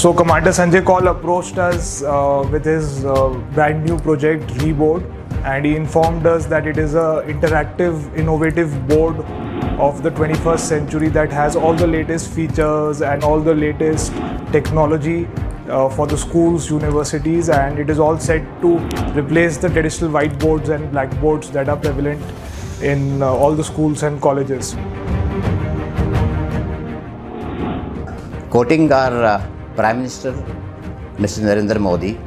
So Commander Sanjay Kaul approached us with his brand new project Reboard, and he informed us that it is an interactive, innovative board of the 21st century that has all the latest features and all the latest technology for the schools, universities, and it is all set to replace the traditional whiteboards and blackboards that are prevalent in all the schools and colleges. Quoting our Prime Minister, Mr. Narendra Modi,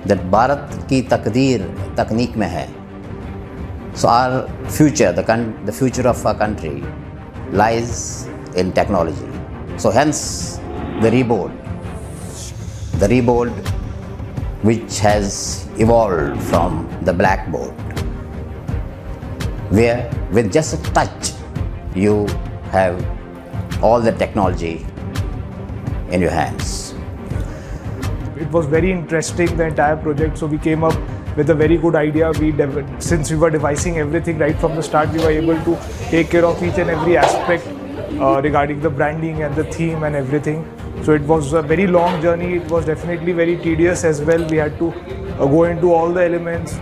that Bharat ki takdeer takneek mein hai. So our future, the future of our country lies in technology. So hence the Reboard which has evolved from the blackboard, where with just a touch you have all the technology in your hands. It was very interesting, the entire project, so we came up with a very good idea. Since we were devising everything right from the start, we were able to take care of each and every aspect regarding the branding and the theme and everything. So it was a very long journey. It was definitely very tedious as well. We had to go into all the elements.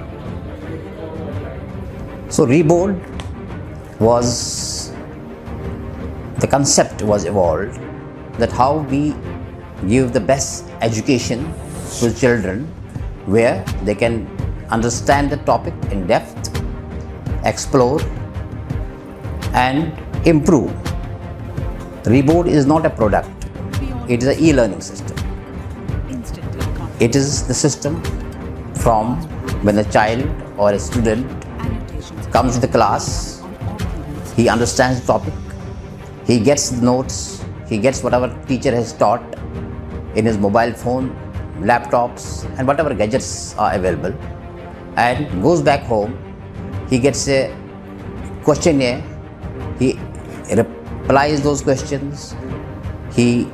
So Reboard was, the concept was evolved that how we give the best education to children, where they can understand the topic in depth, explore and improve. Reboard is not a product, it is an e-learning system. It is the system from when a child or a student comes to the class, he understands the topic, he gets the notes, he gets whatever teacher has taught in his mobile phone, laptops and whatever gadgets are available, and goes back home. He gets a questionnaire, he replies those questions, he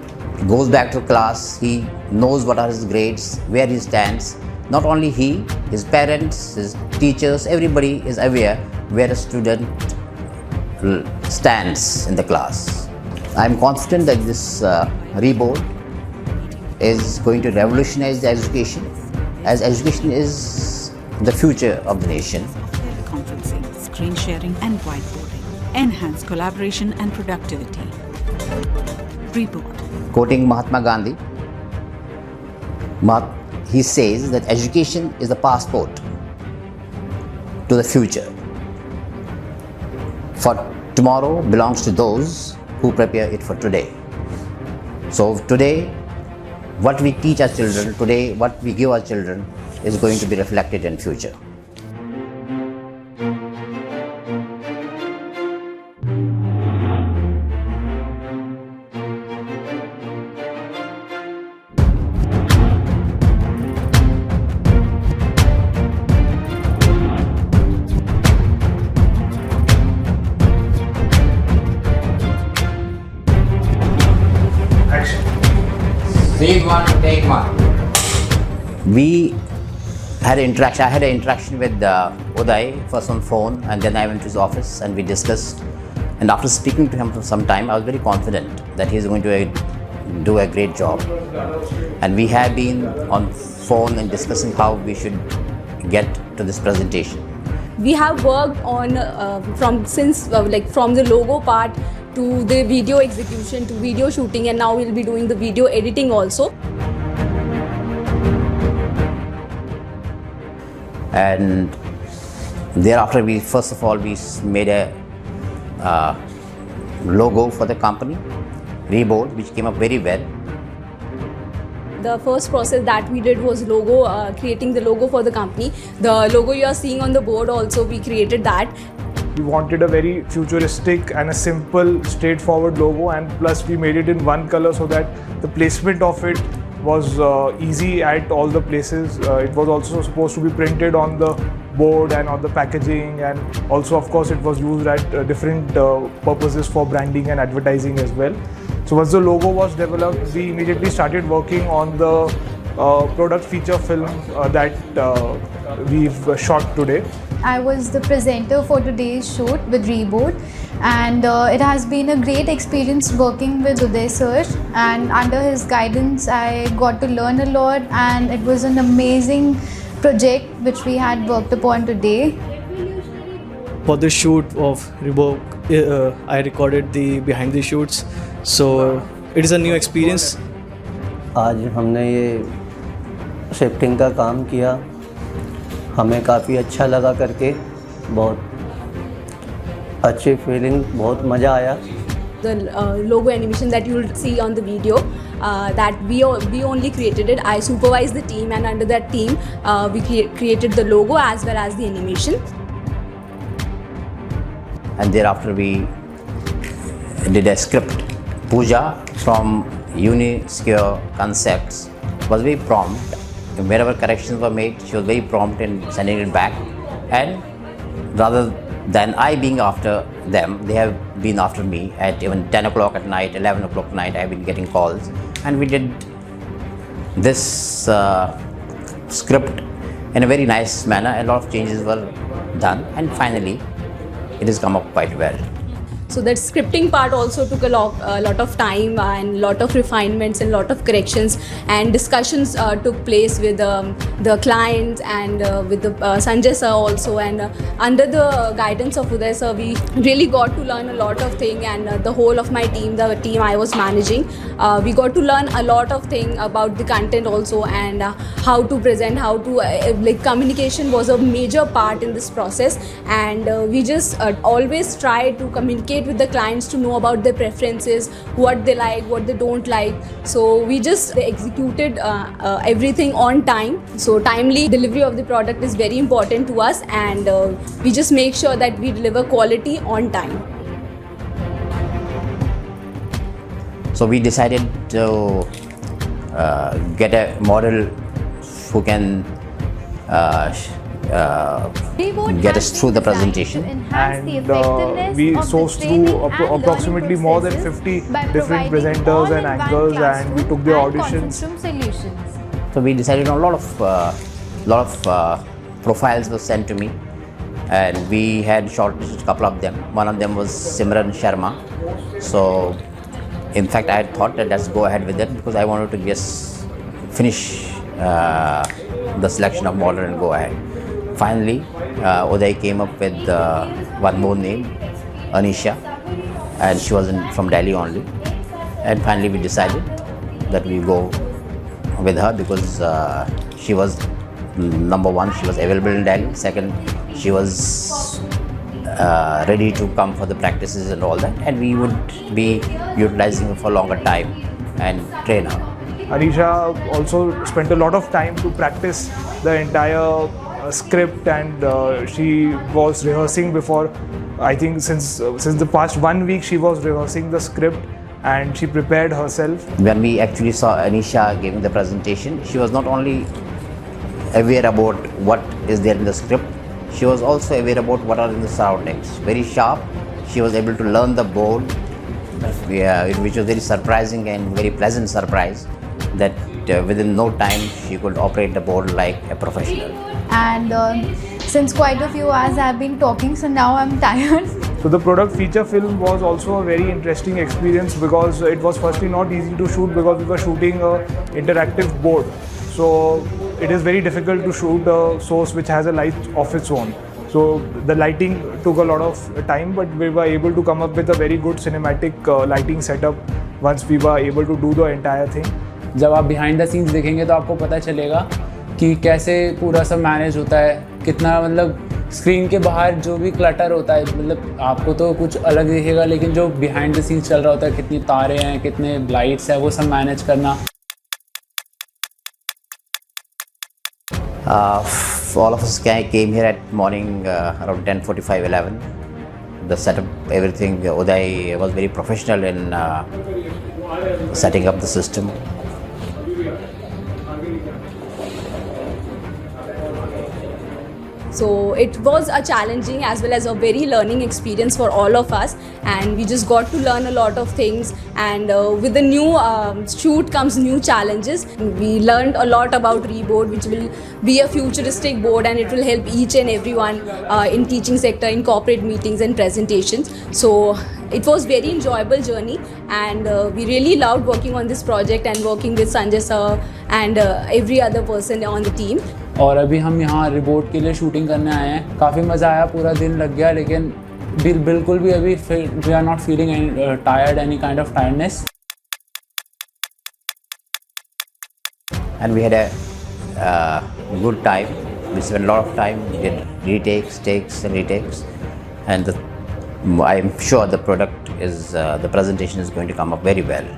goes back to class, he knows what are his grades, where he stands. Not only he, his parents, his teachers, everybody is aware where a student stands in the class. I am confident that this Reboard is going to revolutionize the education, as education is the future of the nation. Conferencing, screen sharing and whiteboarding enhance collaboration and productivity. Reboard. Quoting Mahatma Gandhi, he says that education is the passport to the future. For tomorrow belongs to those who prepare it for today. So today, what we teach our children, today what we give our children is going to be reflected in future. Scene one, take one. We had an interaction. I had an interaction with Uday, first on phone, and then I went to his office and we discussed. And after speaking to him for some time, I was very confident that he's going to do a great job. And we have been on phone and discussing how we should get to this presentation. We have worked on from the logo part to the video execution to video shooting, and now we'll be doing the video editing also. And thereafter, first of all we made a logo for the company, Reboard, which came up very well. The first process that we did was creating the logo for the company. The logo you are seeing on the board also, we created that. We wanted a very futuristic and a simple, straightforward logo, and plus we made it in one color so that the placement of it was easy at all the places. It was also supposed to be printed on the board and on the packaging, and also of course it was used at different purposes for branding and advertising as well. So once the logo was developed, we immediately started working on the product feature film that we've shot today. I was the presenter for today's shoot with Reboard, and it has been a great experience working with Uday sir, and under his guidance I got to learn a lot, and it was an amazing project which we had worked upon today. For the shoot of Reboard, I recorded the behind the shoots, so it is a new experience. आज हमने ये shifting का काम किया, हमें काफ़ी अच्छा लगा करके, बहुत अच्छी फीलिंग, बहुत मज़ा आया. The logo animation that you will see on the video, that we only created it. I supervised the team, and under that team we created the logo as well as the animation. And thereafter we did a script. Pooja from Uni Square Concepts was very prompt. Wherever corrections were made, she was very prompt in sending it back. And rather than I being after them, they have been after me at even 10 o'clock at night, 11 o'clock at night. I have been getting calls, and we did this script in a very nice manner. A lot of changes were done, and finally it has come up quite well. So that scripting part also took a lot of time and lot of refinements and lot of corrections, and discussions took place with the clients and with the Sanjay sir also, and under the guidance of Uday sir we really got to learn a lot of things, and the whole of my team, the team I was managing, we got to learn a lot of things about the content also, and how to present, how to like communication was a major part in this process, and we just always try to communicate with the clients to know about their preferences, what they like, what they don't like. So we just executed everything on time. So timely delivery of the product is very important to us, and we just make sure that we deliver quality on time. So we decided to get a model who can get us through the presentation, and we sourced through approximately more than 50 different presenters and anchors, and we took the auditions. So we decided on a lot of profiles were sent to me, and we had shortlisted a couple of them. One of them was Simran Sharma. So in fact I had thought that let's go ahead with it, because I wanted to just finish the selection of model and go ahead. Finally, Uday came up with one more name, Anisha, and she was from Delhi only. And finally we decided that we go with her, because she was number one, she was available in Delhi. Second, she was ready to come for the practices and all that, and we would be utilizing her for a longer time and train her. Anisha also spent a lot of time to practice the entire script, and she was rehearsing before. I think since the past 1 week she was rehearsing the script, and she prepared herself. When we actually saw Anisha giving the presentation, she was not only aware about what is there in the script, she was also aware about what are in the surroundings. Very sharp. She was able to learn the board, which was very surprising and very pleasant surprise, that within no time she could operate the board like a professional. And since quite a few hours I've been talking, so now I'm tired. So the product feature film was also a very interesting experience, because it was firstly not easy to shoot, because we were shooting an interactive board. So it is very difficult to shoot a source which has a light of its own. So the lighting took a lot of time, but we were able to come up with a very good cinematic lighting setup once we were able to do the entire thing. जब आप behind the scenes देखेंगे तो आपको पता चलेगा कि कैसे पूरा सब मैनेज होता है, कितना मतलब स्क्रीन के बाहर जो भी क्लटर होता है, मतलब आपको तो कुछ अलग दिखेगा, लेकिन जो बिहाइंड द सीन्स चल रहा होता है, कितनी तारे हैं, कितने लाइट्स हैं, वो सब मैनेज करना. All of us came here at morning around 10:45, 11. The setup, everything, Uday was very professional in setting up the system. So it was a challenging as well as a very learning experience for all of us, and we just got to learn a lot of things. And with the new shoot comes new challenges. We learned a lot about Reboard, which will be a futuristic board, and it will help each and everyone in teaching sector, in corporate meetings and presentations. So it was very enjoyable journey, and we really loved working on this project and working with Sanjay sir and every other person on the team. और अभी हम यहाँ रिबोर्ड के लिए shooting करने आए हैं. काफ़ी मज़ा आया, पूरा दिन लग गया, लेकिन बिल्कुल भी अभी we are not feeling tired, any kind of tiredness. And we had a good time. We spent a lot of time. We did retakes, takes and retakes, and I'm sure the product is the presentation is going to come up very well.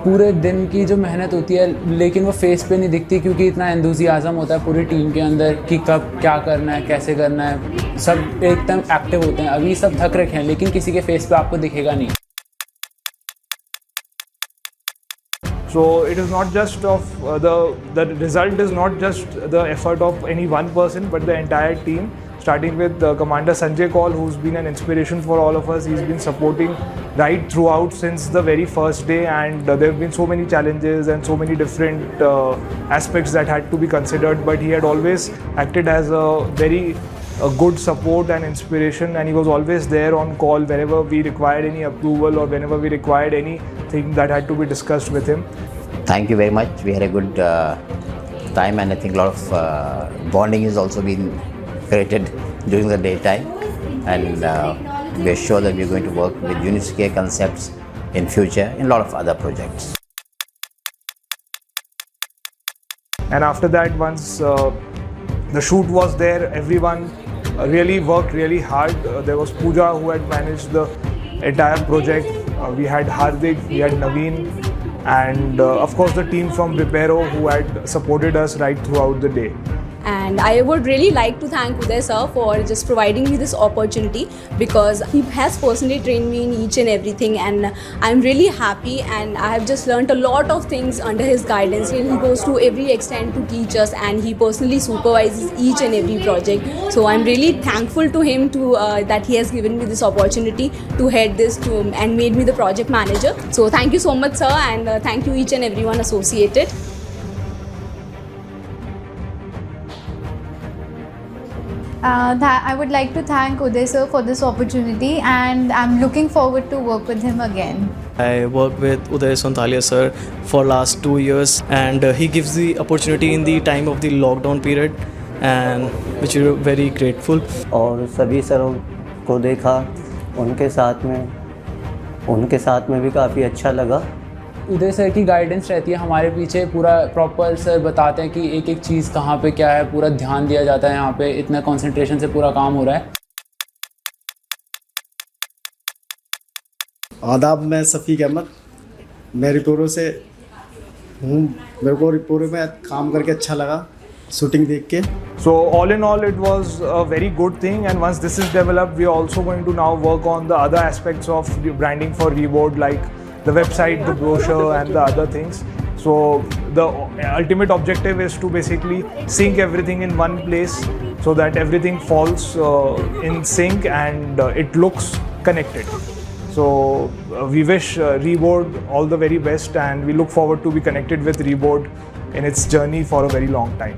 पूरे दिन की जो मेहनत होती है, लेकिन वो face पे नहीं दिखती, क्योंकि इतना एंथुसियाज्म होता है पूरी टीम के अंदर कि कब क्या करना है, कैसे करना है. सब एकदम एक्टिव होते हैं. अभी सब थक रखे हैं, लेकिन किसी के फेस पे आपको दिखेगा नहीं. So it is not just of the result is not just the effort of any one person, but the entire team, starting with Commander Sanjay Kaul, who's been an inspiration for all of us. He's been supporting right throughout since the very first day, and there have been so many challenges and so many different aspects that had to be considered, but he had always acted as a very good support and inspiration, and he was always there on call whenever we required any approval or whenever we required anything that had to be discussed with him. Thank you very much. We had a good time, and I think a lot of bonding has also been created during the daytime, and we are sure that we are going to work with Uni Square Concepts in future in a lot of other projects. And after that, once the shoot was there, everyone really worked really hard. There was Pooja who had managed the entire project. We had Hardik, we had Naveen, and of course the team from Reparo who had supported us right throughout the day. And I would really like to thank Uday sir for just providing me this opportunity, because he has personally trained me in each and everything, and I'm really happy, and I have just learned a lot of things under his guidance. He goes to every extent to teach us, and he personally supervises each and every project. So I'm really thankful to him that he has given me this opportunity to head this and made me the project manager. So thank you so much sir, and thank you each and everyone associated. I would like to thank Uday sir for this opportunity, and I'm looking forward to work with him again. I worked with Uday Sonthalia sir for last 2 years, and he gives the opportunity in the time of the lockdown period, and which we are very grateful. और सभी सरों को देखा, उनके साथ में भी काफ़ी अच्छा लगा. उदय सर की गाइडेंस रहती है हमारे पीछे, पूरा प्रॉपर सर बताते हैं कि एक एक चीज़ कहाँ पे क्या है, पूरा ध्यान दिया जाता है. यहाँ पे इतना कंसंट्रेशन से पूरा काम हो रहा है. आदाब, मैं सफ़ीक अहमद, मैं रिपोरो से हूँ. मेरे को रिपोरो में काम करके अच्छा लगा, शूटिंग देख के. So all in all, it was a very good thing, and once this is developed, we are also going to now work on the other aspects of the branding for Reboard, like the website, the brochure and the other things. So the ultimate objective is to basically sync everything in one place so that everything falls in sync and it looks connected. So we wish Reboard all the very best, and we look forward to be connected with Reboard in its journey for a very long time.